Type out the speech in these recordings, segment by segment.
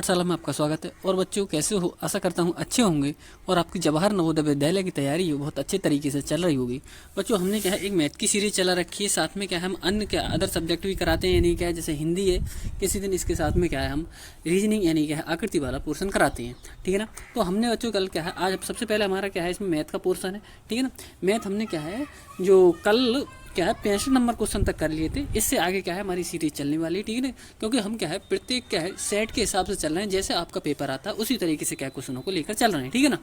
पाठशाला में आपका स्वागत है। और बच्चों कैसे हो, आशा करता हूँ अच्छे होंगे और आपकी जवाहर नवोदय विद्यालय की तैयारी बहुत अच्छे तरीके से चल रही होगी। बच्चों हमने क्या है एक मैथ की सीरीज चला रखी है, साथ में क्या है हम अन्य क्या अदर सब्जेक्ट भी कराते हैं, यानी क्या है जैसे हिंदी है किसी दिन, इसके साथ में क्या है हम रीजनिंग यानी क्या है आकृति वाला पोर्शन कराते हैं, ठीक है ना। तो हमने बच्चों कल क्या है आज सबसे पहले हमारा क्या है इसमें मैथ का पोर्शन है, ठीक है ना। मैथ हमने क्या है जो कल क्या है 65 नंबर क्वेश्चन तक कर लिए थे। इससे आगे क्या है हमारी सीरीज चलने वाली है, ठीक है ना। क्योंकि हम क्या है प्रत्येक क्या है सेट के हिसाब से चल रहे हैं, जैसे आपका पेपर आता है उसी तरीके से क्या क्वेश्चनों को लेकर चल रहे हैं, ठीक है ना।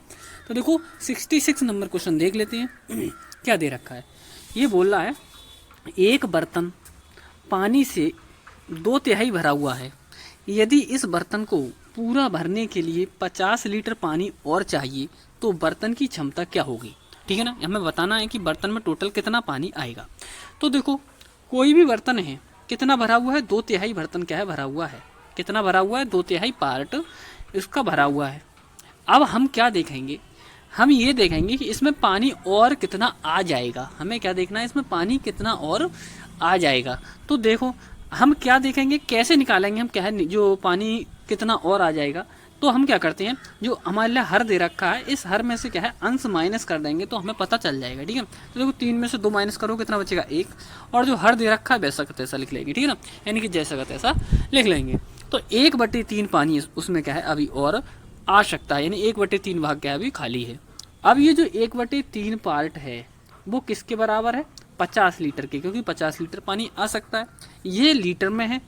तो देखो 66 नंबर क्वेश्चन देख लेते हैं। क्या दे रखा है, ये बोल रहा है एक बर्तन पानी से 2/3 भरा हुआ है। यदि इस बर्तन को पूरा भरने के लिए 50 लीटर पानी और चाहिए तो बर्तन की क्षमता क्या होगी, ठीक है ना। हमें बताना है कि बर्तन में टोटल कितना पानी आएगा। तो देखो कोई भी बर्तन है कितना भरा हुआ है, 2/3 बर्तन क्या है भरा हुआ है। कितना भरा हुआ है, 2/3 पार्ट इसका भरा हुआ है। अब हम क्या देखेंगे, हम ये देखेंगे कि इसमें पानी और कितना आ जाएगा। हमें क्या देखना है, इसमें पानी कितना और आ जाएगा। तो देखो हम क्या देखेंगे, कैसे निकालेंगे हम क्या है जो पानी कितना और आ जाएगा। तो हम क्या करते हैं, जो हमारे लिए हर दे रखा है इस हर में से क्या है अंश माइनस कर देंगे तो हमें पता चल जाएगा, ठीक है। तो देखो 3 में से 2 माइनस करो कितना बचेगा 1, और जो हर दे रखा है वैसा का तैसा लिख लेंगे, ठीक है ना। यानी कि जैसा का तैसा लिख लेंगे। तो 1/3 पानी उसमें क्या है अभी और आ सकता है, यानी 1/3 भाग क्या है अभी खाली है। अब ये जो 1/3 पार्ट है वो किसके बराबर है, 50 लीटर के, क्योंकि 50 लीटर पानी आ सकता है। ये लीटर में है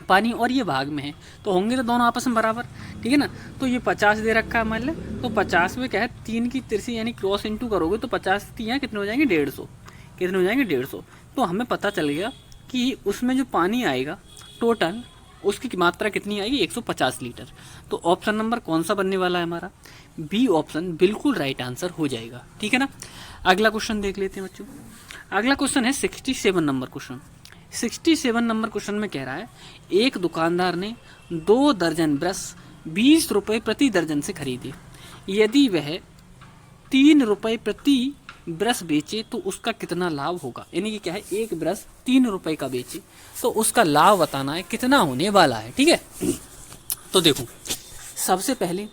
पानी और ये भाग में है, तो होंगे तो दोनों आपस में बराबर, ठीक है ना। तो ये 50 दे रखा है मान लें, तो 50 में क्या है 3 की तिरछी यानी क्रॉस इंटू करोगे तो 50 यहाँ कितने हो जाएंगे 150, कितने हो जाएंगे 150। तो हमें पता चल गया कि उसमें जो पानी आएगा टोटल उसकी मात्रा कितनी आएगी 150 लीटर। तो ऑप्शन नंबर कौन सा बनने वाला है हमारा, बी ऑप्शन बिल्कुल राइट आंसर हो जाएगा, ठीक है ना। अगला क्वेश्चन देख लेते हैं बच्चों। अगला क्वेश्चन है 67 नंबर क्वेश्चन। 67 नंबर क्वेश्चन में कह रहा है एक दुकानदार ने 2 दर्जन ब्रश 20 रुपये प्रति दर्जन से खरीदे। यदि वह 3 रुपये प्रति ब्रश बेचे तो उसका कितना लाभ होगा। यानी कि क्या है एक ब्रश 3 रुपये का बेचे तो उसका लाभ बताना है कितना होने वाला है, ठीक है। तो देखो सबसे पहले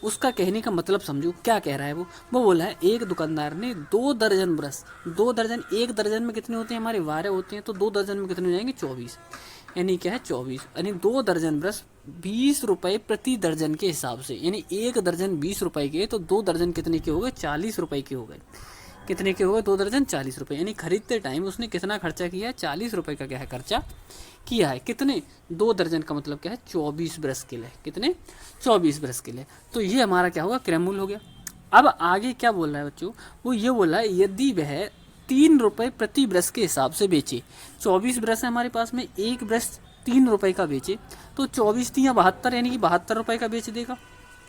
उसका कहने का मतलब समझो क्या कह रहा है वो बोला है एक दुकानदार ने 2 दर्जन ब्रश, 2 दर्जन, एक दर्जन में कितने होते हैं हमारे 12 होते हैं, तो 2 दर्जन में कितने हो जाएंगे 24, यानी क्या है 24, यानी 2 दर्जन ब्रश 20 रुपये प्रति दर्जन के हिसाब से, यानी एक दर्जन 20 रुपये के, तो 2 दर्जन कितने के हो गए 40 रुपये के हो गए। कितने के हो गए 2 दर्जन 40 रुपये, यानी खरीदते टाइम उसने कितना खर्चा किया है 40 रुपये का क्या है खर्चा किया है। कितने 2 दर्जन का मतलब क्या है 24 ब्रश के लिए, कितने 24 ब्रश के लिए। तो ये हमारा क्या होगा क्रयमूल्य हो गया। अब आगे क्या बोल रहा है बच्चों, वो ये बोल रहा है यदि वह 3 रुपये प्रति ब्रश के हिसाब से बेचे, 24 ब्रश है हमारे पास में, एक ब्रश 3 रुपये का बेचे तो 24 3 72, यानी कि 72 रुपये का बेच देगा।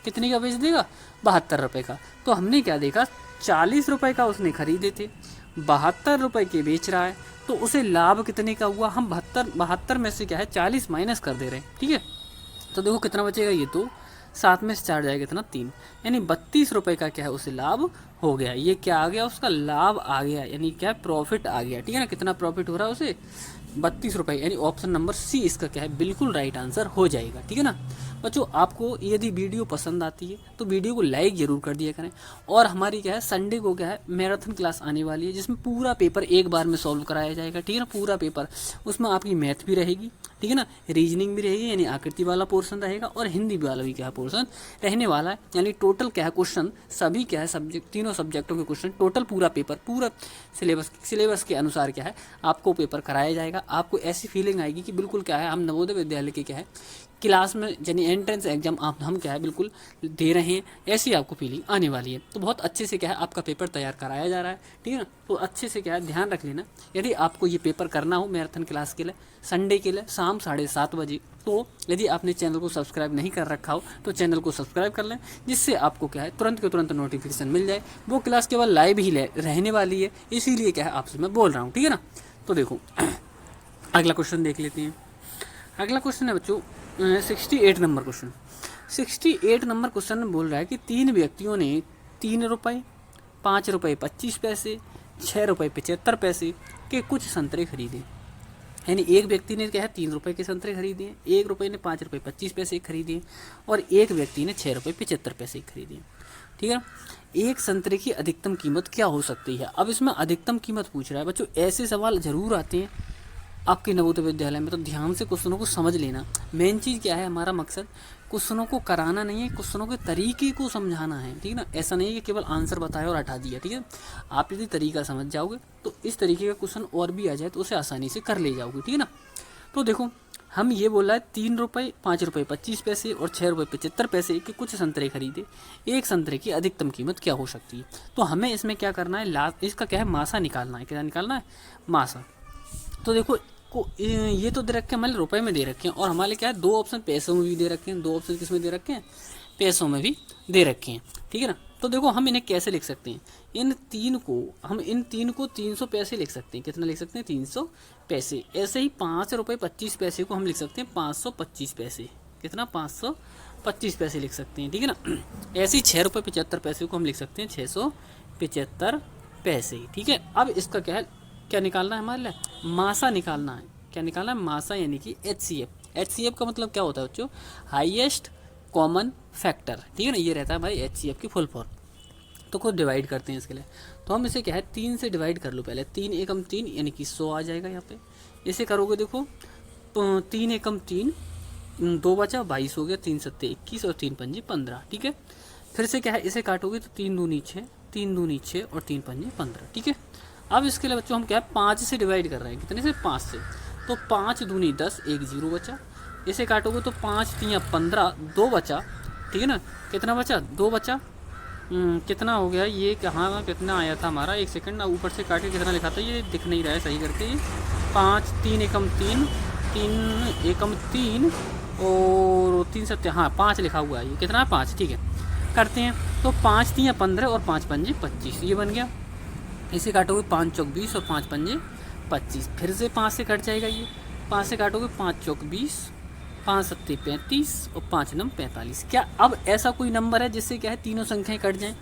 कितने का बेच देगा 72 रुपये का। तो हमने क्या देखा 40 रुपये का उसने खरीदे थे, 72 रुपये के बेच रहा है, तो उसे लाभ कितने का हुआ, हम 72 में से क्या है 40 माइनस कर दे रहे हैं, ठीक है। तो देखो कितना बचेगा, ये तो 7 में से 4 जाएगा कितना 3, यानी 32 रुपये का क्या है उसे लाभ हो गया। ये क्या आ गया उसका लाभ आ गया, यानी क्या प्रॉफिट आ गया, ठीक है ना। कितना प्रॉफिट हो रहा है उसे 32 रुपये, यानी ऑप्शन नंबर सी इसका क्या है बिल्कुल राइट आंसर हो जाएगा, ठीक है ना। बच्चों आपको यदि वीडियो पसंद आती है तो वीडियो को लाइक जरूर कर दिया करें। और हमारी क्या है संडे को क्या है मैराथन क्लास आने वाली है, जिसमें पूरा पेपर एक बार में सॉल्व कराया जाएगा, ठीक है ना। पूरा पेपर उसमें आपकी मैथ भी रहेगी, ठीक है ना, रीजनिंग भी रहेगी यानी आकृति वाला पोर्शन रहेगा, और हिंदी वाला भी क्या है पोर्शन रहने वाला है। यानी टोटल क्या है क्वेश्चन सभी क्या है सब्जेक्ट, तीनों सब्जेक्टों के क्वेश्चन टोटल पूरा पेपर पूरा सिलेबस के अनुसार क्या है आपको पेपर कराया जाएगा। आपको ऐसी फीलिंग आएगी कि बिल्कुल क्या है हम नवोदय विद्यालय के क्या है क्लास में यानी एंट्रेंस एग्जाम हम क्या है बिल्कुल दे रहे हैं, ऐसी आपको फीलिंग आने वाली है। तो बहुत अच्छे से क्या है आपका पेपर तैयार कराया जा रहा है, ठीक है ना। तो अच्छे से क्या है ध्यान रख लेना, यदि आपको ये पेपर करना हो मैराथन क्लास के लिए संडे के लिए शाम 7:30 बजे, तो यदि आपने चैनल को सब्सक्राइब नहीं कर रखा हो तो चैनल को सब्सक्राइब कर लें, जिससे आपको क्या है तुरंत के तुरंत नोटिफिकेशन मिल जाए। वो क्लास केवल लाइव ही रहने वाली है, इसीलिए क्या है आपसे मैं बोल रहा हूँ, ठीक है ना। तो देखो अगला क्वेश्चन देख लेते हैं। अगला क्वेश्चन है बच्चों 68 नंबर क्वेश्चन। 68 नंबर क्वेश्चन में बोल रहा है कि 3 व्यक्तियों ने 3 रुपये 5 रुपये 25 पैसे 6 रुपये 75 पैसे के कुछ संतरे खरीदे। यानी एक व्यक्ति ने क्या है 3 रुपए के संतरे खरीदे हैं, एक रुपये ने 5 रुपये 25 पैसे खरीदे हैं, और एक व्यक्ति ने 6 रुपये 75 पैसे खरीदे हैं। ठीक है ना। एक संतरे की अधिकतम कीमत क्या हो सकती है। अब इसमें अधिकतम कीमत पूछ रहा है बच्चों। ऐसे सवाल जरूर आते हैं आपके नवोदय विद्यालय में, तो ध्यान से क्वेश्चनों को समझ लेना। मेन चीज़ क्या है, हमारा मकसद क्वेश्चनों को कराना नहीं है, क्वेश्चनों के तरीके को समझाना है। ठीक है ना। ऐसा नहीं है कि केवल आंसर बताया और हटा दिया। ठीक है। आप यदि तरीका समझ जाओगे तो इस तरीके का क्वेश्चन और भी आ जाए तो उसे आसानी से कर ले जाओगे। ठीक है ना। तो देखो हम ये बोल रहा है 3 रुपये 5 रुपये 25 पैसे और 6 रुपये 75 पैसे के कुछ संतरे खरीदे, एक संतरे की अधिकतम कीमत क्या हो सकती है। तो हमें इसमें क्या करना है, इसका क्या है, मासा निकालना है। क्या निकालना है, मासा। तो देखो ये तो दे रखे हैं हमारे रुपए में दे रखे हैं, और हमारे क्या है 2 ऑप्शन पैसों में भी दे रखे हैं, 2 ऑप्शन किस में दे रखे हैं, पैसों में भी दे रखे हैं। ठीक है ना। तो देखो हम इन्हें कैसे लिख सकते हैं, इन तीन को 300 पैसे लिख सकते हैं। कितना लिख सकते हैं, 300 पैसे। ऐसे ही 5 रुपये 25 पैसे को हम लिख सकते हैं 525 पैसे। कितना, 525 पैसे लिख सकते हैं। ठीक है ना। ऐसे ही 6 रुपये 75 पैसे को हम लिख सकते हैं 675 पैसे। ठीक है। अब इसका क्या निकालना है हमारे लिए, मासा निकालना है। क्या निकालना है, मासा, यानी कि HCF। HCF का मतलब क्या होता है बच्चों, हाईएस्ट कॉमन फैक्टर। ठीक है ना। ये रहता है हमारी HCF की फुल फॉर्म। तो खुद डिवाइड करते हैं इसके लिए। तो हम इसे क्या है 3 से डिवाइड कर लो पहले। 3 एकम 3 यानी कि 100 आ जाएगा यहाँ पे। इसे करोगे देखो तो 3 एकम 3, 2 बचा 22 हो गया, 3 सत्ते 21 और 3 पंजे 15। ठीक है। फिर से क्या है, इसे काटोगे तो 3 दूनी 6, 3 दूनी 6 और 3 पंजे 15। ठीक है। अब इसके लिए बच्चों हम क्या है 5 से डिवाइड कर रहे हैं। कितने से, 5 से। तो 5 दूनी 10, 1 0 बचा। इसे काटोगे तो 5 3 15, 2 बचा। ठीक है ना। कितना बचा, 2 बचा। कितना हो गया ये, कहाँ कितना आया था हमारा, 1 सेकंड ना, ऊपर से काट के कितना लिखा था ये दिख नहीं रहा है सही करके। ये 5 3 एकम 3, 3 एकम 3 और 3 सत्ते, हाँ 5 लिखा हुआ है। ये कितना है, 5। ठीक है, करते हैं। तो 5 3 15 और 5 पंजे 25, ये बन गया। इसे काटोगे 5 चौक 20 और 5 पंजे 25। फिर से 5 से कट जाएगा ये, 5 से काटोगे 5 चौक 20, 5 सत्ते 35 और 5 नम 45। क्या अब ऐसा कोई नंबर है जिससे क्या है तीनों संख्याएं कट जाएं।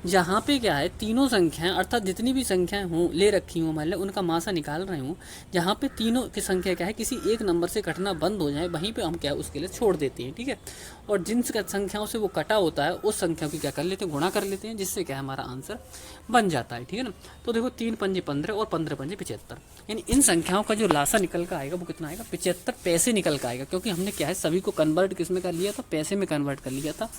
जहाँ पे क्या है तीनों संख्याएं अर्थात जितनी भी संख्याएं हों ले रखी हूँ मान लो उनका मासा निकाल रहे हूँ, जहाँ पे तीनों की संख्या क्या है किसी एक नंबर से कटना बंद हो जाए वहीं पे हम क्या है उसके लिए छोड़ देते हैं। ठीक है। और जिन संख्याओं से वो कटा होता है उस संख्या की क्या कर लेते हैं, गुणा कर लेते हैं, जिससे क्या है हमारा आंसर बन जाता है। ठीक है ना। तो देखो 3 पंजे 15 और 15 पंजे 75, यानी इन संख्याओं का जो लासा निकल कर आएगा वो कितना आएगा, 75 पैसे निकल कर आएगा। क्योंकि हमने क्या है सभी को कन्वर्ट किस में कर लिया था, पैसे में कन्वर्ट कर लिया था।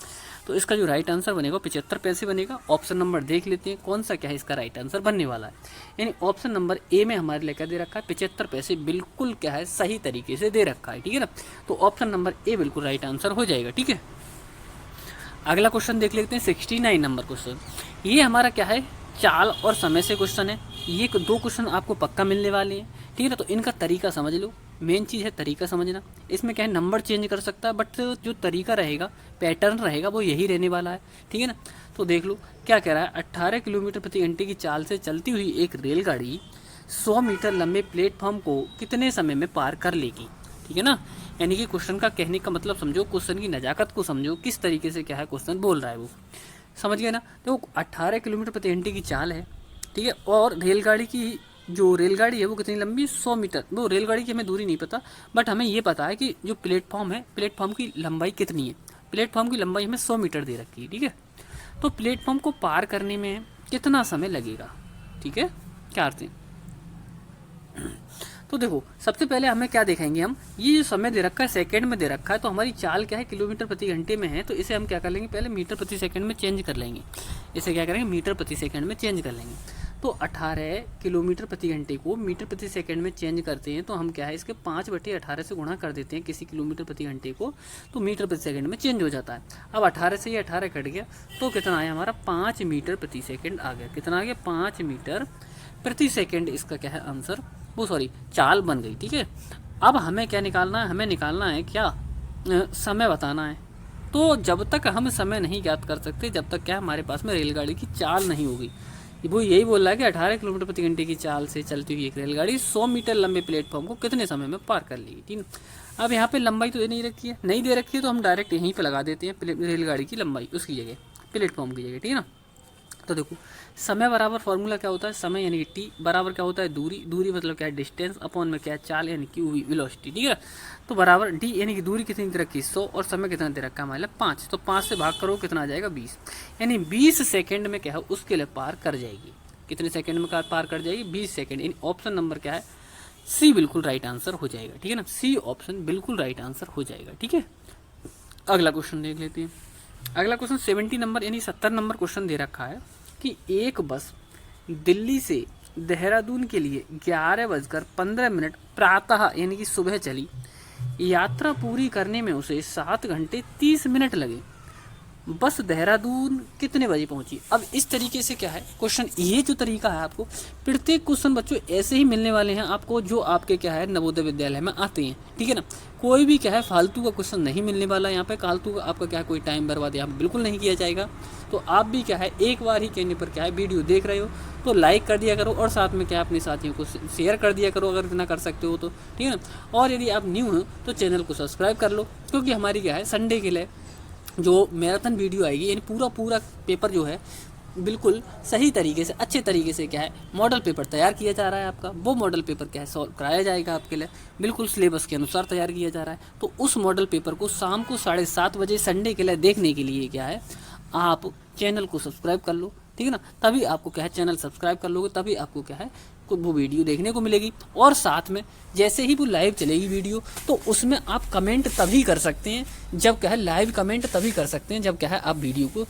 तो इसका जो राइट आंसर बनेगा 75 पैसे बनेगा। ऑप्शन नंबर देख लेते हैं कौन सा क्या है इसका राइट आंसर बनने वाला है। यानी ऑप्शन नंबर ए में हमारे लिए क्या दे रखा है, 75 पैसे बिल्कुल क्या है सही तरीके से दे रखा है। ठीक है ना। तो ऑप्शन नंबर ए बिल्कुल राइट आंसर हो जाएगा। ठीक है। अगला क्वेश्चन देख लेते हैं 69 नंबर क्वेश्चन। ये हमारा क्या है चाल और समय से क्वेश्चन है। ये 2 क्वेश्चन आपको पक्का मिलने वाले हैं। ठीक है ना। तो इनका तरीका समझ लो, मेन चीज़ है तरीका समझना। इसमें क्या है नंबर चेंज कर सकता है बट जो तरीका रहेगा पैटर्न रहेगा वो यही रहने वाला है। ठीक है ना। तो देख लो क्या कह रहा है, 18 किलोमीटर प्रति घंटे की चाल से चलती हुई एक रेलगाड़ी 100 मीटर लंबे प्लेटफॉर्म को कितने समय में पार कर लेगी। ठीक है ना। यानी कि क्वेश्चन का कहने का मतलब समझो, क्वेश्चन की नजाकत को समझो, किस तरीके से क्या है क्वेश्चन बोल रहा है वो, समझ गए ना। तो 18 किलोमीटर प्रति घंटे की चाल है। ठीक है। और रेलगाड़ी की जो रेलगाड़ी है वो कितनी लंबी, 100 मीटर। वो रेलगाड़ी की हमें दूरी नहीं पता बट हमें ये पता है कि जो प्लेटफॉर्म है प्लेटफॉर्म की लंबाई कितनी है। प्लेटफॉर्म की लंबाई हमें 100 मीटर दे रखी है। ठीक है। तो प्लेटफॉर्म को पार करने में कितना समय लगेगा। ठीक है। क्या अर्थ है, तो देखो सबसे पहले हमें क्या देखेंगे, हम ये जो समय दे रखा है सेकंड में दे रखा है, तो हमारी चाल क्या है किलोमीटर प्रति घंटे में है, तो इसे हम क्या कर लेंगे पहले मीटर प्रति सेकंड में चेंज कर लेंगे। इसे क्या करेंगे मीटर प्रति सेकंड में चेंज कर लेंगे। तो 18 किलोमीटर प्रति घंटे को मीटर प्रति सेकंड में चेंज करते हैं तो हम क्या है इसके 5/18 से गुणा कर देते हैं किसी किलोमीटर प्रति घंटे को, तो मीटर प्रति सेकंड में चेंज हो जाता है। अब 18 से ये 18 कट गया तो कितना आया हमारा 5 मीटर प्रति सेकंड आ गया। कितना आ गया 5 मीटर प्रति सेकंड इसका क्या है आंसर, वो सॉरी चाल बन गई। ठीक है। अब हमें क्या निकालना है, हमें निकालना है क्या समय बताना है। तो जब तक हम समय नहीं ज्ञात कर सकते जब तक क्या हमारे पास में रेलगाड़ी की चाल नहीं होगी। वो यही बोल रहा है कि 18 किलोमीटर प्रति घंटे की चाल से चलती हुई एक रेलगाड़ी 100 मीटर लंबे प्लेटफॉर्म को कितने समय में पार कर लेगी। ठीक है। अब यहाँ पे लंबाई तो नहीं रखी है, नहीं दे रखी है तो हम डायरेक्ट यहीं पे लगा देते हैं रेलगाड़ी की लंबाई उसकी जगह, प्लेटफॉर्म की जगह। ठीक है ना। तो देखो समय बराबर फॉर्मूला क्या होता है, समय यानी कि टी बराबर क्या होता है दूरी, दूरी मतलब क्या है डिस्टेंस, अपॉन में क्या है चाल यानी कि वेलोसिटी, ठीक है। तो बराबर डी यानी कि दूरी कितनी दे रखी है 100 और समय कितना दे रखा है हमारे 5, तो 5 से भाग करो कितना आ जाएगा 20, यानी 20 सेकेंड में क्या है उसके लिए पार कर जाएगी। कितने सेकेंड में पार कर जाएगी 20 सेकेंड, यानी ऑप्शन नंबर क्या है सी बिल्कुल राइट आंसर हो जाएगा, ठीक है ना, सी ऑप्शन बिल्कुल राइट आंसर हो जाएगा, ठीक है। अगला क्वेश्चन देख लेते हैं। अगला क्वेश्चन 70 नंबर यानी 70 नंबर क्वेश्चन दे रखा है कि एक बस दिल्ली से देहरादून के लिए 11:15 प्रातः यानी कि सुबह चली, यात्रा पूरी करने में उसे 7 घंटे 30 मिनट लगे, बस देहरादून कितने बजे पहुंची। अब इस तरीके से क्या है क्वेश्चन, ये जो तरीका है आपको प्रत्येक क्वेश्चन बच्चों ऐसे ही मिलने वाले हैं आपको जो आपके क्या है नवोदय विद्यालय में आते हैं, ठीक है ना। कोई भी क्या है फालतू का क्वेश्चन नहीं मिलने वाला यहाँ पे, फालतू का आपका क्या है कोई टाइम बर्बाद यहाँ पे बिल्कुल नहीं किया जाएगा। तो आप भी क्या है एक बार ही कहने पर क्या है वीडियो देख रहे हो तो लाइक कर दिया करो और साथ में क्या है अपने साथियों को शेयर कर दिया करो अगर इतना कर सकते हो तो, ठीक है ना। और यदि आप न्यू हो तो चैनल को सब्सक्राइब कर लो, क्योंकि हमारी क्या है संडे के लिए जो मैराथन वीडियो आएगी यानी पूरा पेपर जो है बिल्कुल सही तरीके से अच्छे तरीके से क्या है मॉडल पेपर तैयार किया जा रहा है आपका, वो मॉडल पेपर क्या है सॉल्व कराया जाएगा आपके लिए, बिल्कुल सिलेबस के अनुसार तैयार किया जा रहा है। तो उस मॉडल पेपर को शाम को 7:30 बजे संडे के लिए देखने के लिए क्या है आप चैनल को सब्सक्राइब कर लो, ठीक है ना। तभी आपको क्या है चैनल सब्सक्राइब कर लोगे तभी आपको क्या है वो वीडियो देखने को मिलेगी। और साथ में जैसे ही वो लाइव चलेगी वीडियो तो उसमें आप कमेंट तभी कर सकते हैं जब क्या है लाइव कमेंट तभी कर सकते हैं जब क्या है आप वीडियो को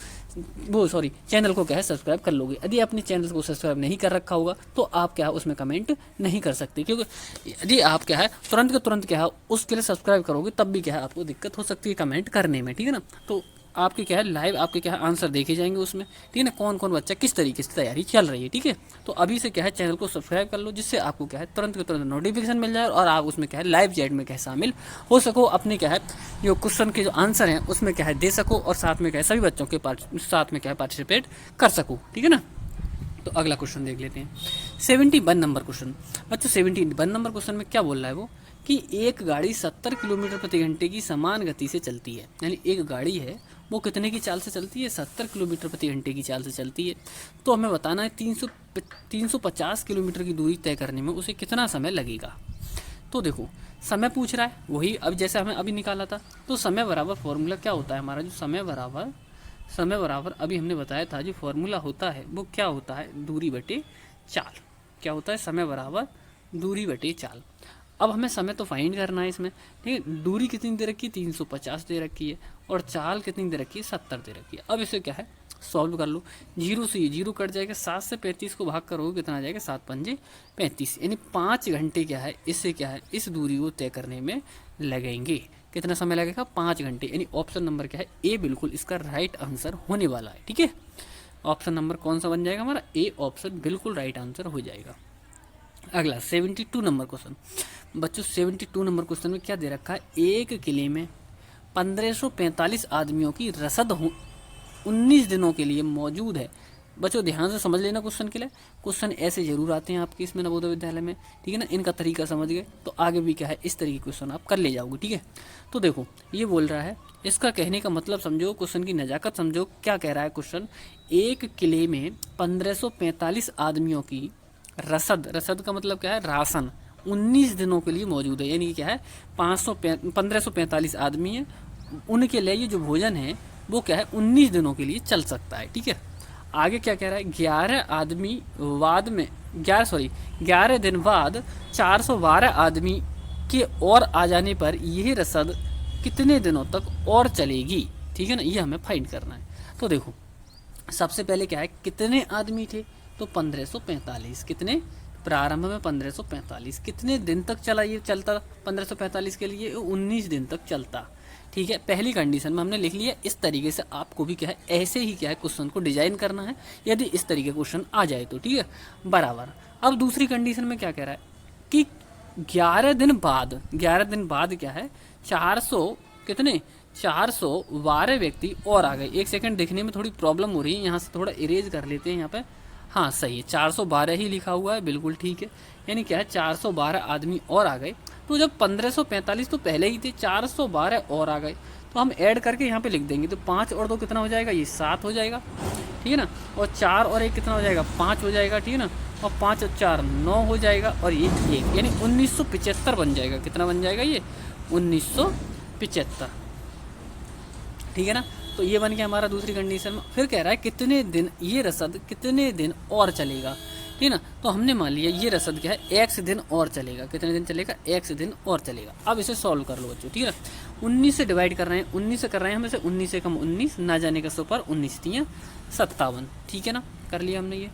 चैनल को क्या है सब्सक्राइब कर लोगे। यदि आपने चैनल को सब्सक्राइब नहीं कर रखा होगा तो आप क्या है उसमें कमेंट नहीं कर सकते, क्योंकि यदि आप क्या है तुरंत के तुरंत क्या है उसके लिए सब्सक्राइब करोगे तब भी क्या है आपको दिक्कत हो सकती है कमेंट करने में, ठीक है ना। तो आपके क्या है लाइव आपके क्या है आंसर देखे जाएंगे उसमें, ठीक है ना, कौन कौन बच्चा किस तरीके से तैयारी चल रही है, ठीक है। तो अभी से क्या है चैनल को सब्सक्राइब कर लो जिससे आपको क्या है तुरंत के तुरंत नोटिफिकेशन मिल जाए और आप उसमें क्या है लाइव चैट में क्या है शामिल हो सको, अपने क्या है जो क्वेश्चन के जो आंसर हैं उसमें क्या है दे सको और साथ में क्या है सभी बच्चों के साथ में क्या है पार्टिसिपेट कर सको, ठीक है ना। तो अगला क्वेश्चन देख लेते हैं 71 नंबर क्वेश्चन। बच्चों 71 नंबर क्वेश्चन में क्या बोल रहा है वो कि एक गाड़ी 70 किलोमीटर प्रति घंटे की समान गति से चलती है, यानी एक गाड़ी है वो कितने की चाल से चलती है 70 किलोमीटर प्रति घंटे की चाल से चलती है। तो हमें बताना है 350 किलोमीटर की दूरी तय करने में उसे कितना समय लगेगा। तो देखो समय पूछ रहा है वही अब जैसे हमें अभी निकाला था, तो समय बराबर फॉर्मूला क्या होता है हमारा जो समय बराबर अभी हमने बताया था जो फॉर्मूला होता है वो क्या होता है दूरी बटे चाल, क्या होता है समय बराबर दूरी बटे चाल। अब हमें समय तो फाइंड करना है इसमें, ठीक है। दूरी कितनी दे रखी है 350 दे रखी है और चाल कितनी दे रखी है 70 दे रखी है। अब इसे क्या है सॉल्व कर लो, 0 से ये 0 कट जाएगा, 7 से 35 को भाग करोगे कितना आ जाएगा 7 पंजे 35, यानी 5 घंटे क्या है इससे क्या है इस दूरी को तय करने में लगेंगे। कितना समय लगेगा 5 घंटे, यानी ऑप्शन नंबर क्या है ए बिल्कुल इसका राइट आंसर होने वाला है, ठीक है। ऑप्शन नंबर कौन सा बन जाएगा हमारा ए ऑप्शन बिल्कुल राइट आंसर हो जाएगा। अगला 72 नंबर क्वेश्चन। बच्चों 72 नंबर क्वेश्चन में क्या दे रखा है एक किले में 1545 आदमियों की रसद 19 दिनों के लिए मौजूद है। बच्चों ध्यान से समझ लेना क्वेश्चन के लिए, क्वेश्चन ऐसे जरूर आते हैं आपके इसमें नवोदय विद्यालय में, ठीक है ना। इनका तरीका समझ गए तो आगे भी क्या है इस तरीके के क्वेश्चन आप कर ले जाओगे, ठीक है। तो देखो ये बोल रहा है इसका कहने का मतलब समझो, क्वेश्चन की नजाकत समझो। क्या कह रहा है क्वेश्चन, एक किले में 1545 आदमियों की रसद का मतलब क्या है राशन 19 दिनों के लिए मौजूद है, यानी क्या है 1545 आदमी है उनके लिए ये जो भोजन है वो क्या है 19 दिनों के लिए चल सकता है, ठीक है। आगे क्या कह रहा है 11 दिन बाद 412 आदमी के और आ जाने पर यह रसद कितने दिनों तक और चलेगी, ठीक है ना, ये हमें फाइंड करना है। तो देखो सबसे पहले क्या है कितने आदमी थे तो 1545, कितने प्रारंभ में 1545, कितने दिन तक चला ये चलता 1545 के लिए 19 दिन तक चलता, ठीक है। पहली कंडीशन में हमने लिख लिया। इस तरीके से आपको भी क्या है ऐसे ही क्या है क्वेश्चन को डिजाइन करना है यदि इस तरीके क्वेश्चन आ जाए तो, ठीक है बराबर। अब दूसरी कंडीशन में क्या कह रहा है कि 11 दिन बाद क्या है 412 व्यक्ति और आ गए। एक सेकंड देखने में थोड़ी प्रॉब्लम हो रही है, यहाँ से थोड़ा इरेज कर लेते हैं यहाँ पे। हाँ सही है 412 ही लिखा हुआ है, बिल्कुल ठीक है। यानी क्या है 412 आदमी और आ गए। तो जब 1545 तो पहले ही थे, 412 और आ गए तो हम ऐड करके यहाँ पे लिख देंगे। तो 5 और 2 कितना हो जाएगा, ये 7 हो जाएगा, ठीक है ना। और 4 और 1 कितना हो जाएगा, 5 हो जाएगा, ठीक है ना। और 5 और 4 9 हो जाएगा, और ये 1, यानी 1975 बन जाएगा। कितना बन जाएगा ये, 1975, ठीक है ना। तो ये बन गया हमारा दूसरी कंडीशन में। फिर कह रहा है कितने दिन ये रसद कितने दिन और चलेगा, ठीक है ना। तो हमने मान लिया ये रसद क्या है, x दिन और चलेगा। कितने दिन चलेगा, x दिन और चलेगा। अब इसे सॉल्व कर लो बच्चों, ठीक है ना। 19 से डिवाइड कर रहे हैं, 19 से कर रहे हैं हम इसे, 19 से कम 19, ना जाने का 100 पर 19 तियां 57, ठीक है ना। कर लिया हमने ये।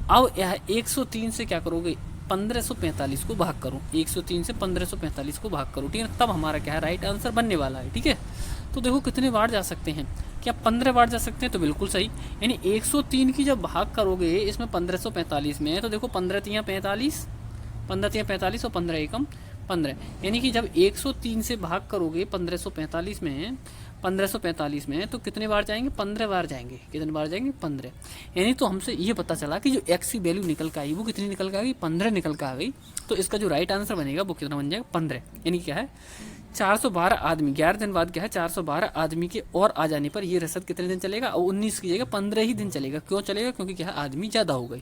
अब यह 103 से क्या करोगे, 1545 को भाग करो। 103 से 1545 को भाग करो, ठीक है ना। तब हमारा क्या है, राइट आंसर बनने वाला है, ठीक है। तो देखो कितने बार जा सकते हैं, क्या 15 बार जा सकते हैं, तो बिल्कुल सही। यानी 103 की जब भाग करोगे इसमें 1545 में है, तो देखो 15 तियां 45, 15 तियां 45 और 15 एकम 15, यानी कि जब 103 से भाग करोगे 1545 में, 1545 में, तो कितने बार जाएंगे, 15 बार जाएंगे। कितने बार जाएंगे, 15। यानी तो हमसे ये पता चला कि जो एक्स की वैल्यू निकल के आई वो कितनी निकल के आ गई, 15 निकल के आ गई। तो इसका जो राइट आंसर बनेगा वो कितना बन जाएगा, 15। यानी क्या है, 412 आदमी, 11 दिन बाद क्या है, 412 आदमी के और आ जाने पर ये रसद कितने दिन चलेगा, और 19 की जगह 15 ही दिन चलेगा। क्यों चलेगा, क्योंकि क्या है, आदमी ज़्यादा हो गए,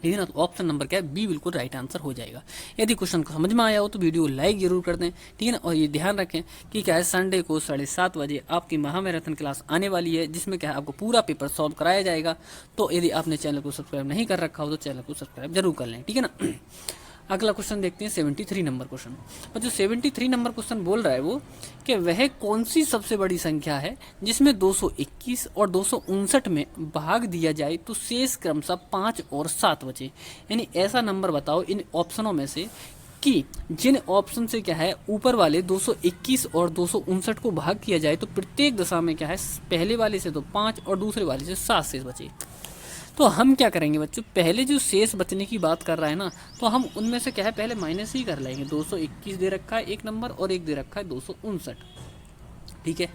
ठीक है ना। तो ऑप्शन नंबर क्या है, बी बिल्कुल राइट आंसर हो जाएगा। यदि क्वेश्चन को समझ में आया हो तो वीडियो लाइक जरूर कर दें, ठीक है ना। और ये ध्यान रखें कि क्या है, संडे को 7:30 बजे आपकी महामैराथन क्लास आने वाली है, जिसमें क्या है आपको पूरा पेपर सॉल्व कराया जाएगा। तो यदि आपने चैनल को सब्सक्राइब नहीं कर रखा हो तो चैनल को सब्सक्राइब जरूर कर लें, ठीक है ना। अगला क्वेश्चन देखते हैं 73 नंबर क्वेश्चन। और जो 73 नंबर क्वेश्चन बोल रहा है वो कि वह कौन सी सबसे बड़ी संख्या है जिसमें 221 और 259 में भाग दिया जाए तो शेष क्रमशः 5 और 7 बचे। यानी ऐसा नंबर बताओ इन ऑप्शनों में से कि जिन ऑप्शन से क्या है, ऊपर वाले 221 और 259 को भाग किया जाए तो प्रत्येक दशा में क्या है, पहले वाले से तो 5 और दूसरे वाले से 7 शेष बचे। तो हम क्या करेंगे बच्चों, पहले जो शेष बचने की बात कर रहा है ना, तो हम उनमें से क्या है, पहले माइनस ही कर लेंगे। 221 दे रखा है एक नंबर, और एक दे रखा है 259, ठीक है।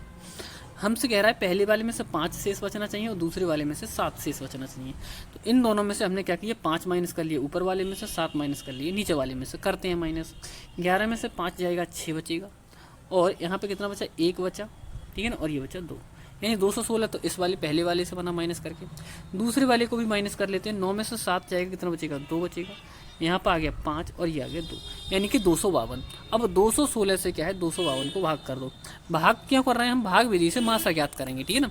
हमसे कह रहा है पहले वाले में से 5 शेष बचना चाहिए और दूसरे वाले में से 7 शेष बचना चाहिए। तो इन दोनों में से हमने क्या किया, 5 माइनस कर लिए ऊपर वाले में से, 7 माइनस कर लिए नीचे वाले में से। करते हैं माइनस, 11 में से 5 जाएगा 6 बचेगा, और यहाँ पे कितना बचा, 1 बचा, ठीक है ना, और ये बचा 2, यानी 216। तो इस वाले पहले वाले से बना माइनस करके, दूसरे वाले को भी माइनस कर लेते हैं। 9 में से 7 जाएगा, कितना बचेगा, 2 बचेगा। यहाँ पर आ गया 5 और ये आ गया 2, यानी कि 252। अब 216 से क्या है, 252 को भाग कर दो। भाग क्यों कर रहे हैं हम, भाग विधि से मासा ज्ञात करेंगे, ठीक है ना।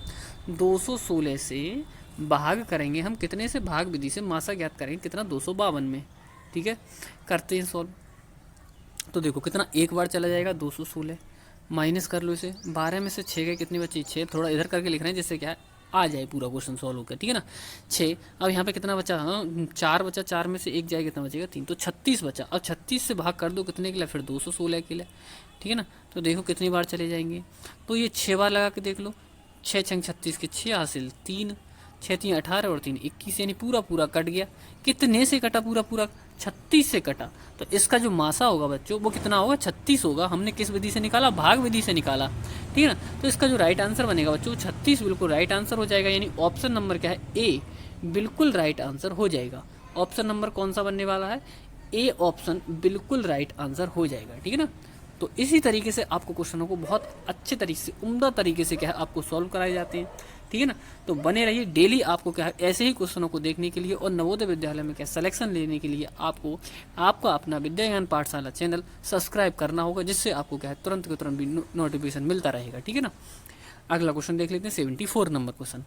216 से भाग करेंगे हम, कितने से, भाग विधि से मासा ज्ञात करेंगे, कितना, 252 में, ठीक है। करते हैं सॉल्व। तो देखो कितना, एक बार चला जाएगा 216, माइनस कर लो इसे, 12 में से 6 गए, कितनी बची, 6। थोड़ा इधर करके लिख रहे हैं जिससे क्या है आ जाए पूरा क्वेश्चन सॉल्व होकर, ठीक है ना। 6। अब यहाँ पे कितना बचा, 4 बचा, 4 में से 1 जाएगा, कितना बचेगा, 3। तो 36 बचा। अब 36 से भाग कर दो कितने के लिए, फिर 216 के लिए, ठीक है ना। तो देखो कितनी बार चले जाएंगे, तो ये 6 बार लगा के देख लो। 6 छंग 36 के 6 हासिल 3, 6 3 18 और 3 21, यानी पूरा पूरा कट गया। कितने से कटा, पूरा पूरा 36 से कटा। तो इसका जो मासा होगा बच्चों वो कितना होगा, 36 होगा। हमने किस विधि से निकाला, भाग विधि से निकाला, ठीक है ना। तो इसका जो राइट आंसर बनेगा बच्चों 36 बिल्कुल राइट आंसर हो जाएगा। यानी ऑप्शन नंबर क्या है, ए बिल्कुल राइट आंसर हो जाएगा। ऑप्शन नंबर कौन सा बनने वाला है, ए ऑप्शन बिल्कुल राइट आंसर हो जाएगा, ठीक है ना। तो इसी तरीके से आपको क्वेश्चनों को बहुत अच्छे तरीके से, उम्दा तरीके से क्या है आपको सॉल्व कराए जाते हैं, ठीक है ना। तो बने रहिए, डेली आपको क्या है ऐसे ही क्वेश्चनों को देखने के लिए और नवोदय विद्यालय में क्या सिलेक्शन लेने के लिए आपको आपका अपना विद्या ज्ञान पाठशाला चैनल सब्सक्राइब करना होगा, जिससे आपको क्या है तुरंत के तुरंत भी नोटिफिकेशन मिलता रहेगा, ठीक है ना। अगला क्वेश्चन देख लेते हैं 74 नंबर क्वेश्चन।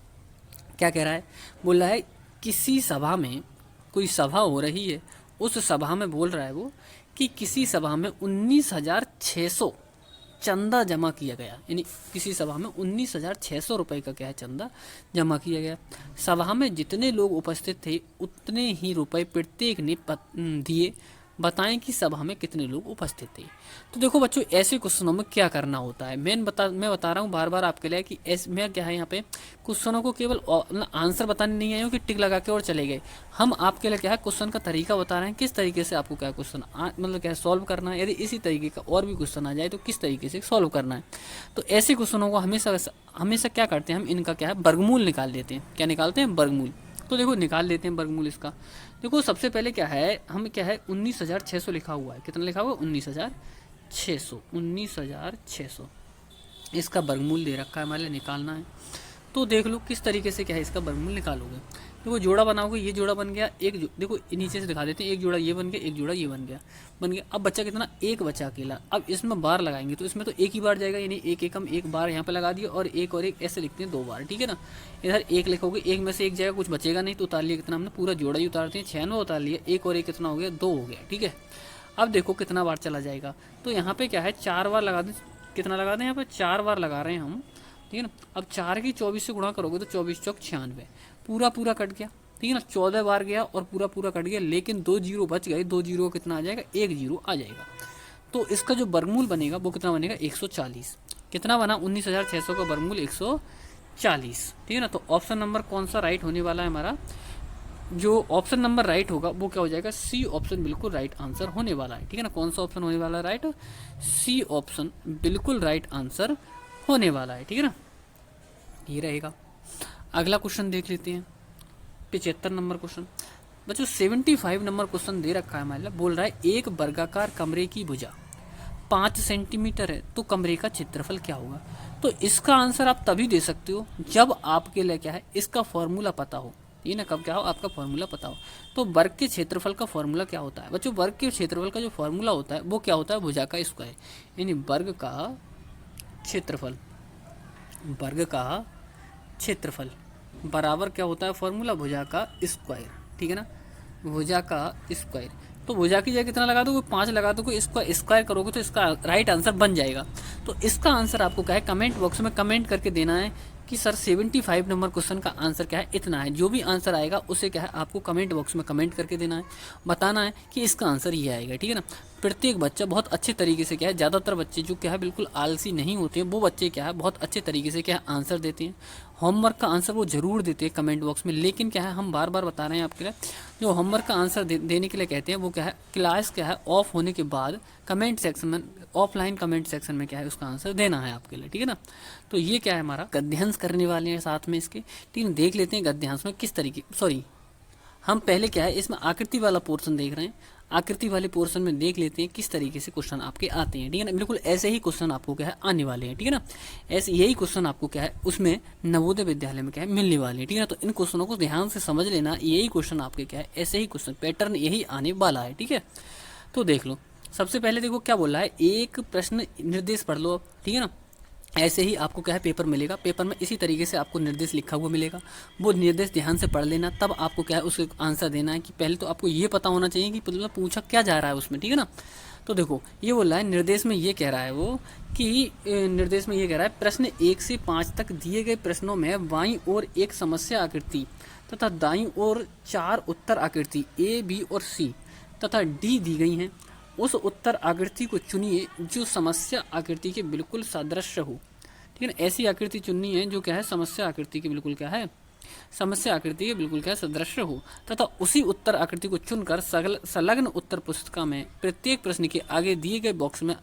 क्या कह रहा है, बोल रहा है किसी सभा में, कोई सभा हो रही है, उस सभा में बोल रहा है वो कि किसी सभा में 19,600 चंदा जमा किया गया। यानी किसी सभा में 19,600 रुपये का क्या है, चंदा जमा किया गया। सभा में जितने लोग उपस्थित थे उतने ही रुपए प्रत्येक ने दिए। बताएं कि सभा में कितने लोग उपस्थित थे। तो देखो बच्चों, ऐसे क्वेश्चनों में क्या करना होता है, मैं बता रहा हूँ बार बार आपके लिए कि मैं क्या है यहाँ पे क्वेश्चनों को केवल आंसर बताने नहीं आए हो कि टिक लगा के और चले गए। हम आपके लिए क्या है क्वेश्चन का तरीका बता रहे हैं, किस तरीके से आपको क्या क्वेश्चन मतलब क्या सॉल्व करना है। यदि इसी तरीके का और भी क्वेश्चन आ जाए तो किस तरीके से सॉल्व करना है। तो ऐसे क्वेश्चनों को हमेशा क्या करते हैं, हम इनका क्या है वर्गमूल निकाल देते हैं। क्या निकालते हैं, वर्गमूल। तो देखो निकाल लेते हैं वर्गमूल इसका। देखो सबसे पहले क्या है, हम क्या है 19,600 लिखा हुआ है। कितना लिखा हुआ है, 19,600। 19,600 इसका वर्गमूल दे रखा है, हमारे लिए निकालना है। तो देख लो किस तरीके से क्या है इसका वर्गमूल निकालोगे। देखो जोड़ा बनाओगे, ये जोड़ा बन गया, देखो नीचे से दिखा देते हैं, एक जोड़ा ये बन गया, एक जोड़ा ये बन गया। अब बच्चा कितना, एक बच्चा अकेला। अब इसमें बार लगाएंगे तो इसमें तो एक ही बार जाएगा, यानी एक एक हम एक बार यहाँ पे लगा दिए, और एक ऐसे लिखते हैं 2 बार, ठीक है ना। इधर एक लिखोगे, एक में से एक जाएगा, कुछ बचेगा नहीं, तो उतार लिया कितना हमने, पूरा जोड़ा ही उतारते हैं, 96 उतार लिया, एक और एक कितना हो गया, 2 हो गया, ठीक है। अब देखो कितना बार चला जाएगा, तो यहाँ पे क्या है 4 बार लगा दें, कितना लगा दें यहाँ पे 4 बार लगा रहे हैं हम, ठीक है ना। अब 4 की 24 से गुणा करोगे तो 24 चौक 96, पूरा कट गया, ठीक है ना। 14 बार गया और पूरा कट गया, लेकिन 2 जीरो बच गए, 2 जीरो कितना आ जाएगा, 1 जीरो आ जाएगा। तो इसका जो वर्गमूल बनेगा वो कितना बनेगा, 140। कितना बना, 19,600 का वर्गमूल 140, ठीक है ना। तो ऑप्शन नंबर कौन सा राइट होने वाला है हमारा, जो ऑप्शन नंबर राइट होगा वो क्या हो जाएगा, सी ऑप्शन बिल्कुल राइट आंसर होने वाला है, ठीक है ना। कौन सा ऑप्शन होने वाला है राइट, सी ऑप्शन बिल्कुल राइट आंसर होने वाला है, ठीक है ना, ये रहेगा। अगला क्वेश्चन देख लेते हैं, 75 नंबर क्वेश्चन। बच्चों 75 नंबर क्वेश्चन दे रखा है हमारे लिए, बोल रहा है एक वर्गाकार कमरे की भुजा 5 सेंटीमीटर है तो कमरे का क्षेत्रफल क्या होगा। तो इसका आंसर आप तभी दे सकते हो जब आपके लिए क्या है, इसका फॉर्मूला पता हो, ये ना, कब क्या हो, आपका फॉर्मूला पता हो। तो वर्ग के क्षेत्रफल का फॉर्मूला क्या होता है बच्चों, वर्ग के क्षेत्रफल का जो फॉर्मूला होता है वो क्या होता है, भुजा का स्क्वायर, यानी वर्ग का क्षेत्रफल, वर्ग का क्षेत्रफल बराबर क्या होता है फॉर्मूला, भुजा का स्क्वायर, ठीक है ना, भुजा का स्क्वायर। तो भुजा की जगह कितना लगा दोगे, 5 लगा दोगे, इसका स्क्वायर करोगे तो इसका राइट आंसर बन जाएगा। तो इसका आंसर आपको क्या है, कमेंट बॉक्स में कमेंट करके देना है कि सर 75 नंबर क्वेश्चन का आंसर क्या है, इतना है। जो भी आंसर आएगा उसे क्या है आपको कमेंट बॉक्स में कमेंट करके देना है, बताना है कि इसका आंसर ये आएगा, ठीक है ना। प्रत्येक बच्चा बहुत अच्छे तरीके से क्या है, ज़्यादातर बच्चे जो क्या है बिल्कुल आलसी नहीं होते हैं, वो बच्चे क्या है बहुत अच्छे तरीके से क्या है आंसर देते हैं। होमवर्क का आंसर वो जरूर देते हैं कमेंट बॉक्स में, लेकिन क्या है हम बार बार बता रहे हैं आपके लिए, जो होमवर्क का आंसर देने के लिए कहते हैं वो क्या है, क्लास क्या है ऑफ होने के बाद कमेंट सेक्शन में, ऑफलाइन कमेंट सेक्शन में क्या है उसका आंसर देना है आपके लिए, ठीक है ना। तो ये क्या है हमारा गद्यांश करने वाले हैं साथ में इसके, ठीक है। देख लेते हैं गद्यांश में किस तरीके, हम पहले क्या है इसमें आकृति वाला पोर्शन देख रहे हैं, आकृति वाले पोर्शन में देख लेते हैं किस तरीके से क्वेश्चन आपके आते हैं, ठीक है ना। बिल्कुल ऐसे ही क्वेश्चन आपको क्या है आने वाले हैं, ठीक है ना। ऐसे यही क्वेश्चन आपको क्या है उसमें नवोदय विद्यालय में क्या है मिलने वाले हैं, ठीक है ना। तो इन क्वेश्चनों को ध्यान से समझ लेना, यही क्वेश्चन आपके क्या है ऐसे ही क्वेश्चन पैटर्न यही आने वाला है, ठीक है। तो देख लो, सबसे पहले देखो क्या बोल रहा है, एक प्रश्न निर्देश पढ़ लो अब, ठीक है ना। ऐसे ही आपको क्या है पेपर मिलेगा, पेपर में इसी तरीके से आपको निर्देश लिखा हुआ मिलेगा, वो निर्देश ध्यान से पढ़ लेना, तब आपको क्या है उसके आंसर देना है। कि पहले तो आपको ये पता होना चाहिए कि मतलब पूछा क्या जा रहा है उसमें, ठीक है ना। तो देखो ये बोल रहा है निर्देश में ये कह रहा है वो कि निर्देश में ये कह रहा है प्रश्न 1 से 5 तक दिए गए प्रश्नों में बाईं ओर एक समस्या आकृति तथा दाईं ओर 4 उत्तर आकृति A, B और C तथा D दी गई हैं। उस उत्तर आकृति को चुनिए जो समस्या आकृति के बिल्कुल सादृश्य हो, ठीक है ना। ऐसी आकृति चुननी है जो क्या है समस्या आकृति के बिल्कुल क्या है, समस्या आकृति के बिल्कुल क्या सदृश्य हो, तथा उसी उत्तर आकृति को चुनकर संलग्न उत्तर पुस्तिका में प्रत्येक प्रश्न के आगे दिए गए बॉक्स में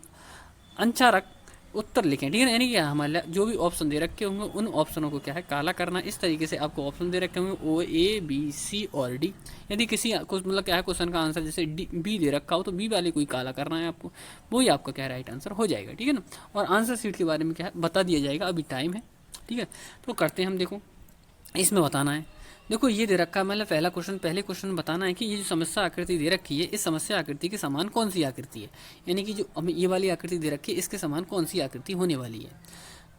अंचारक उत्तर लिखें, ठीक है ना। यानी क्या हमारे जो भी ऑप्शन दे रखे होंगे उन ऑप्शनों को क्या है काला करना। इस तरीके से आपको ऑप्शन दे रखे होंगे ओ, A, B, C और D। यदि किसी कुछ मतलब क्या है क्वेश्चन का आंसर जैसे B दे रखा हो तो B वाले को ही काला करना है आपको, वही आपका क्या राइट आंसर हो जाएगा, ठीक है ना। और आंसर शीट के बारे में क्या है बता दिया जाएगा, अभी टाइम है, ठीक है। तो करते हैं हम, देखो इसमें बताना है, देखो ये दे रखा है मतलब पहले क्वेश्चन में बताना है कि ये जो समस्या आकृति दे रखी है इस समस्या आकृति के समान कौन सी आकृति है, यानी कि जो हमें ये वाली आकृति दे रखी है इसके समान कौन सी आकृति होने वाली है।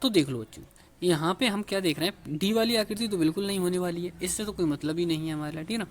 तो देख लो बच्चों, यहाँ पे हम क्या देख रहे हैं, डी वाली आकृति तो बिल्कुल नहीं होने वाली है, इससे तो कोई मतलब ही नहीं है हमारा, ठीक है ना।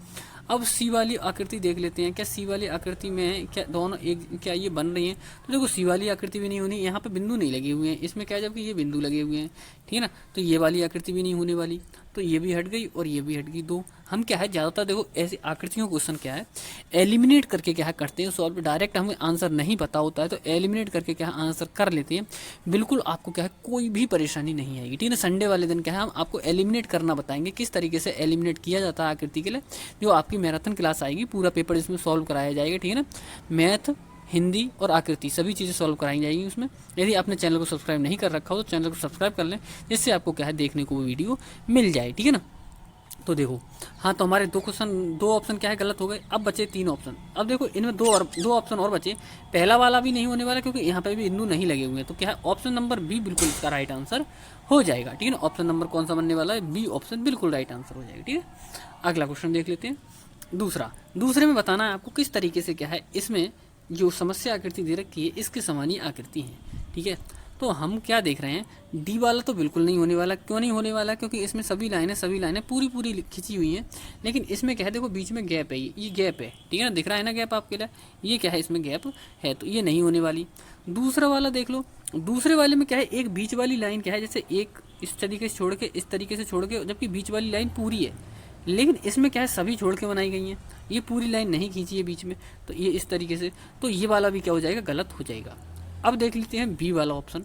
अब सी वाली आकृति देख लेते हैं, क्या सी वाली आकृति में क्या दोनों एक क्या ये बन रही हैं, तो देखो सी वाली आकृति भी नहीं होनी, यहाँ पे बिंदु नहीं लगे हुए हैं इसमें क्या, जबकि ये बिंदु लगे हुए हैं, ठीक है ना। तो ये वाली आकृति भी नहीं होने वाली, तो ये भी हट गई और ये भी हट गई, दो। हम क्या है ज़्यादातर देखो ऐसी आकृतियों का क्वेश्चन क्या है एलिमिनेट करके क्या करते हैं सॉल्व, डायरेक्ट हमें आंसर नहीं पता होता है तो एलिमिनेट करके क्या आंसर कर लेते हैं, बिल्कुल आपको क्या है कोई भी परेशानी नहीं आएगी, ठीक है ना। संडे वाले दिन क्या है हम आपको एलिमिनेट करना बताएंगे, किस तरीके से एलिमिनेट किया जाता है आकृति के लिए, जो आपकी मैराथन क्लास आएगी, पूरा पेपर इसमें सॉल्व कराया जाएगा, ठीक है ना। मैथ, हिंदी और आकृति सभी चीज़ें सॉल्व कराई जाएंगी उसमें। यदि आपने चैनल को सब्सक्राइब नहीं कर रखा हो तो चैनल को सब्सक्राइब कर लें, जिससे आपको क्या है देखने को वो वीडियो मिल जाए, ठीक है ना। तो देखो, हाँ, तो हमारे दो ऑप्शन क्या है, गलत हो गए। अब बचे 3 ऑप्शन। अब देखो इनमें दो ऑप्शन और बचे। पहला वाला भी नहीं होने वाला क्योंकि यहाँ पे भी बिंदु नहीं लगे हुए हैं, तो क्या है, ऑप्शन नंबर बी बिल्कुल इसका राइट आंसर हो जाएगा। ठीक है ना, ऑप्शन नंबर कौन सा बनने वाला है, बी ऑप्शन बिल्कुल राइट आंसर हो जाएगा। ठीक है, अगला क्वेश्चन देख लेते हैं। दूसरे में बताना है आपको किस तरीके से क्या है, इसमें जो समस्या आकृति दे रखी है इसके समान ही आकृति है। ठीक है, तो हम क्या देख रहे हैं, डी वाला तो बिल्कुल नहीं होने वाला। क्यों नहीं होने वाला, क्योंकि इसमें सभी लाइनें पूरी खिंची हुई हैं, लेकिन इसमें क्या है, देखो बीच में गैप है, ये गैप है। ठीक है ना, दिख रहा है ना गैप आपके लिए, ये क्या है, इसमें गैप है, तो ये नहीं होने वाली। दूसरा वाला देख लो, दूसरे वाले में क्या है, एक बीच वाली लाइन क्या है, जैसे एक इस तरीके से छोड़ के, जबकि बीच वाली लाइन पूरी है, लेकिन इसमें क्या है, सभी छोड़ के बनाई गई हैं, ये पूरी लाइन नहीं खींची है बीच में, तो ये इस तरीके से, तो ये वाला भी क्या हो जाएगा, गलत हो जाएगा। अब देख लेते हैं बी वाला ऑप्शन।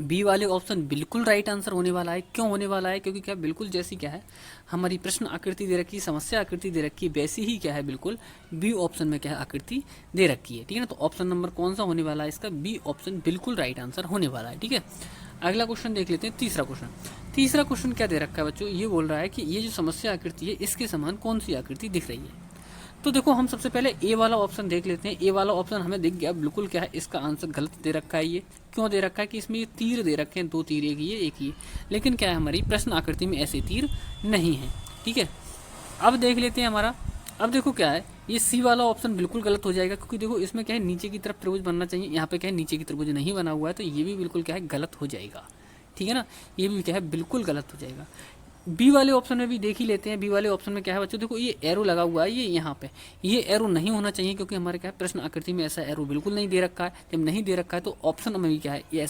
बी वाले ऑप्शन बिल्कुल राइट आंसर होने वाला है। क्यों होने वाला है, क्योंकि क्या बिल्कुल जैसी क्या है हमारी प्रश्न आकृति दे रखी है, समस्या आकृति दे रखी है, वैसी ही क्या है बिल्कुल बी ऑप्शन में क्या है आकृति दे रखी है। ठीक है ना, तो ऑप्शन नंबर कौन सा होने वाला है इसका, बी ऑप्शन बिल्कुल राइट आंसर होने वाला है। ठीक है, अगला क्वेश्चन देख लेते हैं, तीसरा क्वेश्चन क्या दे रखा है बच्चों, ये बोल रहा है कि ये जो समस्या आकृति है इसके समान कौन सी आकृति दिख रही है। तो देखो हम सबसे पहले ए वाला ऑप्शन देख लेते हैं। ए वाला ऑप्शन हमें दिख गया, बिल्कुल क्या है इसका आंसर गलत दे रखा है। ये क्यों दे रखा है कि इसमें ये तीर दे रखे हैं, 2 तीर, एक ये, लेकिन क्या है हमारी प्रश्न आकृति में ऐसे तीर नहीं है। ठीक है, अब देख लेते हैं हमारा, अब देखो क्या है, ये सी वाला ऑप्शन बिल्कुल गलत हो जाएगा, क्योंकि देखो इसमें क्या है नीचे की तरफ त्रिभुज बनना चाहिए, यहाँ पे क्या है नीचे की त्रिभुज नहीं बना हुआ है, तो ये भी बिल्कुल क्या है गलत हो जाएगा। ठीक है ना, ये भी क्या है बिल्कुल गलत हो जाएगा। बी वाले ऑप्शन में भी देख ही लेते हैं। बी वाले ऑप्शन में क्या है बच्चों, देखो ये एरो लगा हुआ है, ये यहाँ पे, ये एरो नहीं होना चाहिए, क्योंकि हमारे क्या है प्रश्न आकृति में ऐसा एरो बिल्कुल नहीं दे रखा है। जब नहीं दे रखा है तो ऑप्शन में भी क्या है ये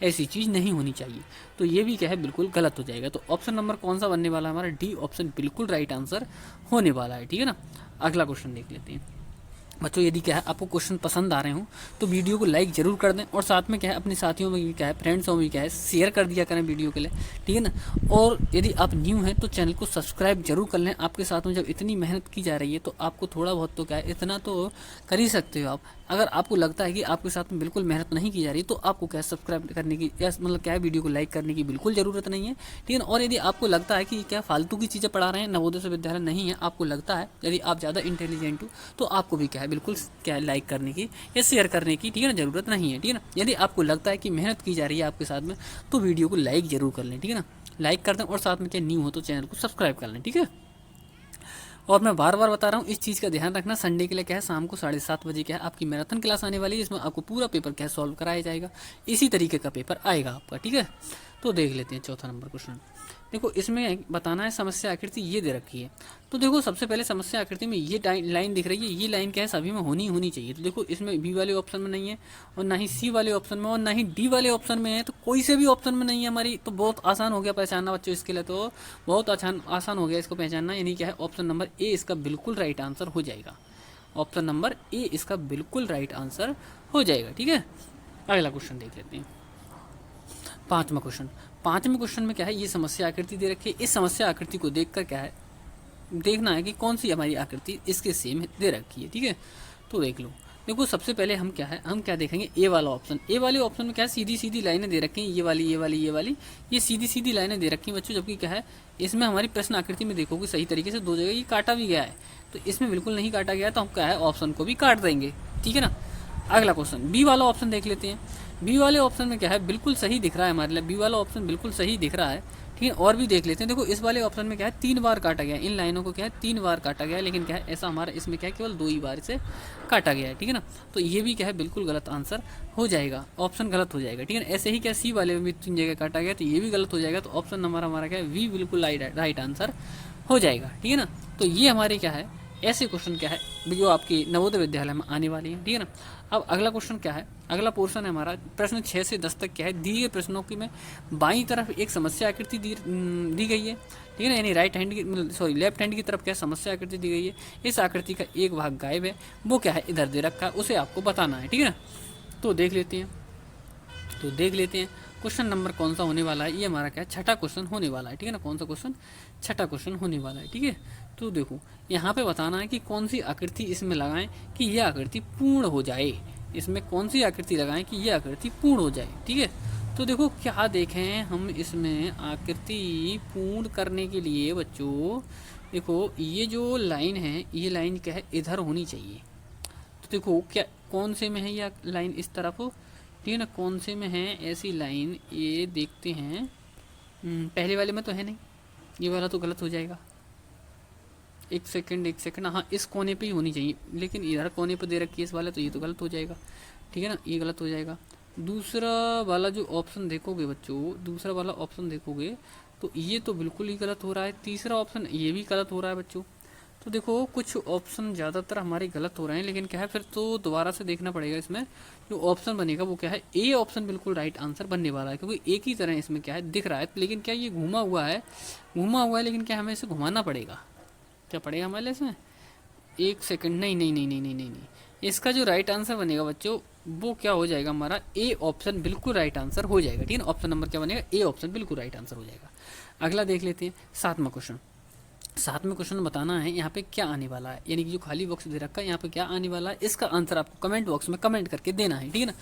ऐसी चीज़ नहीं होनी चाहिए, तो ये भी क्या है बिल्कुल गलत हो जाएगा। तो ऑप्शन नंबर कौन सा बनने वाला है हमारा, डी ऑप्शन बिल्कुल राइट आंसर होने वाला है। ठीक है ना, अगला क्वेश्चन देख लेते हैं बच्चों। यदि क्या है आपको क्वेश्चन पसंद आ रहे हो तो वीडियो को लाइक जरूर कर दें, और साथ में क्या है अपने साथियों में भी क्या है, फ्रेंड्सों में भी क्या है, शेयर कर दिया करें वीडियो के लिए। ठीक है ना, और यदि आप न्यू हैं तो चैनल को सब्सक्राइब जरूर कर लें। आपके साथ में जब इतनी मेहनत की जा रही है तो आपको थोड़ा बहुत तो क्या है, इतना तो कर ही सकते हो आप। अगर आपको लगता है कि आपके साथ में बिल्कुल मेहनत नहीं की जा रही तो आपको क्या सब्सक्राइब करने की या मतलब क्या है वीडियो को लाइक करने की बिल्कुल ज़रूरत नहीं है। ठीक है ना, और यदि आपको लगता है कि क्या फालतू की चीज़ें पढ़ा रहे हैं, नवोदय से विद्यालय नहीं है, आपको लगता है यदि आप ज़्यादा इंटेलिजेंट हो तो आपको भी क्या है बिल्कुल क्या है लाइक करने की या शेयर करने की, ठीक है ना, ज़रूरत नहीं है। ठीक है ना, यदि आपको लगता है कि मेहनत की जा रही है आपके साथ में तो वीडियो को लाइक जरूर कर लें। ठीक है ना, लाइक कर दें, और साथ में क्या न्यू हो तो चैनल को सब्सक्राइब कर लें। ठीक है, और मैं बार बार बता रहा हूँ इस चीज़ का ध्यान रखना, संडे के लिए क्या है शाम को 7:30 बजे क्या है आपकी मैराथन क्लास आने वाली है, जिसमें आपको पूरा पेपर क्या है सॉल्व कराया जाएगा। इसी तरीके का पेपर आएगा आपका। ठीक है, तो देख लेते हैं चौथा नंबर क्वेश्चन। देखो इसमें बताना है समस्या आकृति ये दे रखी है। तो देखो सबसे पहले समस्या आकृति में ये लाइन दिख रही है, ये लाइन क्या है सभी में होनी चाहिए। तो देखो इसमें बी वाले ऑप्शन में नहीं है, और ना ही सी वाले ऑप्शन में, और ना ही डी वाले ऑप्शन में है, तो कोई से भी ऑप्शन में नहीं है हमारी। तो बहुत आसान हो गया पहचानना बच्चों, इसके लिए तो बहुत आसान हो गया इसको पहचानना। यानी क्या है ऑप्शन नंबर ए इसका बिल्कुल राइट आंसर हो जाएगा। ऑप्शन नंबर ए इसका बिल्कुल राइट आंसर हो जाएगा। ठीक है, अगला क्वेश्चन देख लेते हैं, पांचवा क्वेश्चन में क्या है, ये समस्या आकृति दे रखी है। इस समस्या आकृति को देखकर क्या है देखना है कि कौन सी हमारी आकृति इसके सेम दे रखी है। ठीक है, तो देख लो। देखो सबसे पहले हम क्या देखेंगे, ए वाला ऑप्शन। ए वाले ऑप्शन में क्या है सीधी सीधी लाइनें दे रखी हैं, ये सीधी सीधी लाइनें दे रखी हैं बच्चों। जबकि क्या है इसमें हमारी प्रश्न आकृति में देखोगे सही तरीके से 2 जगह ये काटा भी गया है, तो इसमें बिल्कुल नहीं काटा गया, तो हम क्या है ऑप्शन को भी काट देंगे। ठीक है ना, अगला क्वेश्चन बी वाला ऑप्शन देख लेते हैं। बी वाले ऑप्शन में क्या है बिल्कुल सही दिख रहा है हमारे लिए, बी वाला ऑप्शन बिल्कुल सही दिख रहा है। ठीक है, और भी देख लेते हैं। देखो इस वाले ऑप्शन में क्या है 3 बार काटा गया, इन लाइनों को क्या है 3 बार काटा गया, लेकिन क्या है ऐसा हमारा इसमें क्या है केवल 2 ही बार से काटा गया है। ठीक है ना, तो ये भी क्या है बिल्कुल गलत आंसर हो जाएगा, ऑप्शन गलत हो जाएगा। ठीक है ना, ऐसे ही क्या सी वाले में भी 3 जगह काटा गया, तो ये भी गलत हो जाएगा। तो ऑप्शन नंबर हमारा क्या है वी बिल्कुल राइट आंसर हो जाएगा। ठीक है ना, तो ये हमारे क्या है ऐसे क्वेश्चन क्या है जो आपकी नवोदय विद्यालय में आने वाली है। ठीक है ना, अब अगला क्वेश्चन क्या है, अगला पोर्शन है हमारा प्रश्न 6 से 10 तक क्या है, दिए गए प्रश्नों की में बाईं तरफ एक समस्या आकृति दी गई है। ठीक है ना, यानी लेफ्ट हैंड की तरफ क्या समस्या आकृति दी गई है। इस आकृति का एक भाग गायब है, वो क्या है इधर दे रखा है, उसे आपको बताना है। ठीक है ना, तो देख लेते हैं क्वेश्चन नंबर कौन सा होने वाला है। ये हमारा क्या है छठा क्वेश्चन होने वाला है। ठीक है ना, कौन सा क्वेश्चन, छठा क्वेश्चन होने वाला है। ठीक है, तो देखो यहाँ पे बताना है कि कौन सी आकृति इसमें लगाएं कि यह आकृति पूर्ण हो जाए। इसमें कौन सी आकृति लगाएं कि यह आकृति पूर्ण हो जाए। ठीक है, तो देखो क्या देखें हम इसमें आकृति पूर्ण करने के लिए बच्चों, देखो ये जो लाइन है, ये लाइन क्या है, इधर होनी चाहिए। तो देखो क्या कौन से में है ये लाइन, इस तरफ, ठीक है ना, कौन से में है ऐसी लाइन, ये देखते हैं। पहले वाले में तो है नहीं, ये वाला तो गलत हो जाएगा। एक सेकंड एक सेकंड, हाँ इस कोने पे ही होनी चाहिए, लेकिन इधर कोने पे दे रखी है इस वाले, तो ये तो गलत हो जाएगा, ठीक है ना, ये गलत हो जाएगा। दूसरा वाला जो ऑप्शन देखोगे बच्चों, दूसरा वाला ऑप्शन देखोगे तो ये तो बिल्कुल ही गलत हो रहा है। तीसरा ऑप्शन ये भी गलत हो रहा है बच्चों। तो देखो कुछ ऑप्शन ज़्यादातर हमारे गलत हो रहे हैं, लेकिन क्या है फिर तो दोबारा से देखना पड़ेगा। इसमें जो ऑप्शन बनेगा वो क्या है, ए ऑप्शन बिल्कुल राइट आंसर बनने वाला है, क्योंकि एक ही तरह इसमें क्या है दिख रहा है, लेकिन क्या ये घूमा हुआ है, घूमा हुआ है, लेकिन क्या हमें इसे घुमाना पड़ेगा, क्या पड़ेगा हमारे इसमें, एक सेकंड, नहीं नहीं नहीं नहीं नहीं नहीं नहीं, इसका जो राइट आंसर बनेगा बच्चों वो क्या हो जाएगा हमारा, ए ऑप्शन बिल्कुल राइट आंसर हो जाएगा, ठीक है ना। ऑप्शन नंबर क्या बनेगा, ए ऑप्शन बिल्कुल राइट आंसर हो जाएगा। अगला देख लेते हैं 7वां क्वेश्चन। 7वें क्वेश्चन बताना है यहाँ पे क्या आने वाला है, यानी कि जो खाली बॉक्स दे रखा है यहाँ पे क्या आने वाला है, इसका आंसर आपको कमेंट बॉक्स में कमेंट करके देना है, ठीक है ना।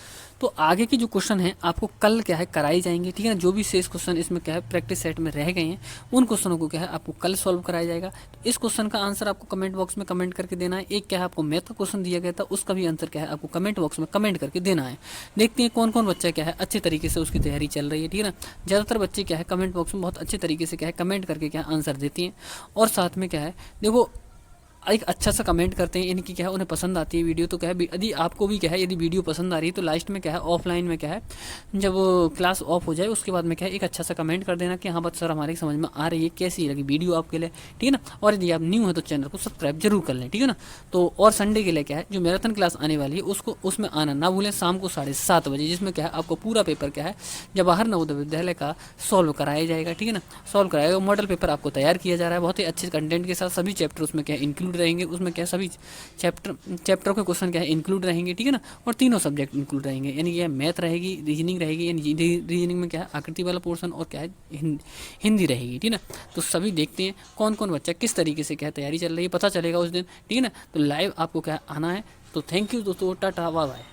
तो आगे की जो क्वेश्चन है आपको कल क्या है कराई जाएंगे, ठीक है ना। जो भी शेष क्वेश्चन इसमें क्या है प्रैक्टिस सेट में रह गए हैं उन क्वेश्चनों को क्या है आपको कल सॉल्व कराया जाएगा। तो इस क्वेश्चन का आंसर आपको कमेंट बॉक्स में कमेंट करके देना है। एक क्या है आपको मैथ का क्वेश्चन दिया गया था, उसका भी आंसर क्या है आपको कमेंट बॉक्स में कमेंट करके देना है। देखते हैं कौन कौन बच्चा क्या है अच्छे तरीके से उसकी तैयारी चल रही है, ठीक है ना। ज़्यादातर बच्चे क्या है कमेंट बॉक्स में बहुत अच्छे तरीके से क्या है कमेंट करके क्या आंसर देती हैं, और साथ में क्या है देखो एक अच्छा सा कमेंट करते हैं, यानी कि क्या है उन्हें पसंद आती है वीडियो। तो क्या है यदि आपको भी क्या है यदि वीडियो पसंद आ रही है तो लास्ट में क्या है ऑफलाइन में क्या है जब क्लास ऑफ हो जाए उसके बाद में क्या है एक अच्छा सा कमेंट कर देना कि हाँ बस सर हमारी समझ में आ रही है, कैसी लगी वीडियो आपके लिए, ठीक है ना। और यदि आप न्यू है तो चैनल को सब्सक्राइब जरूर कर लें, ठीक है ना। तो और संडे के लिए क्या है जो मैराथन क्लास आने वाली है उसको उसमें आना ना भूलें, शाम को 7:30 बजे, जिसमें क्या है आपको पूरा पेपर क्या है जवाहर नवोदय विद्यालय का सॉल्व कराया जाएगा, ठीक है ना। सॉल्व कराएगा, मॉडल पेपर आपको तैयार किया जा रहा है बहुत ही अच्छे कंटेंट के साथ, सभी चैप्टर उसमें क्या इंक्लूड रहेंगे, उसमें क्या सभी चैप्टर के क्वेश्चन क्या है इंक्लूड रहेंगे, ठीक है ना। और तीनों सब्जेक्ट इंक्लूड रहेंगे, यानी कि मैथ रहेगी, रीजनिंग रहेगी, यानी रीजनिंग में क्या है आकृति वाला पोर्शन, और क्या है हिंदी रहेगी, ठीक है ना। तो सभी देखते हैं कौन कौन बच्चा किस तरीके से क्या तैयारी चल रही है, पता चलेगा उस दिन, ठीक है ना। तो लाइव आपको क्या आना है। तो थैंक यू दोस्तों, टाटा बाय बाय।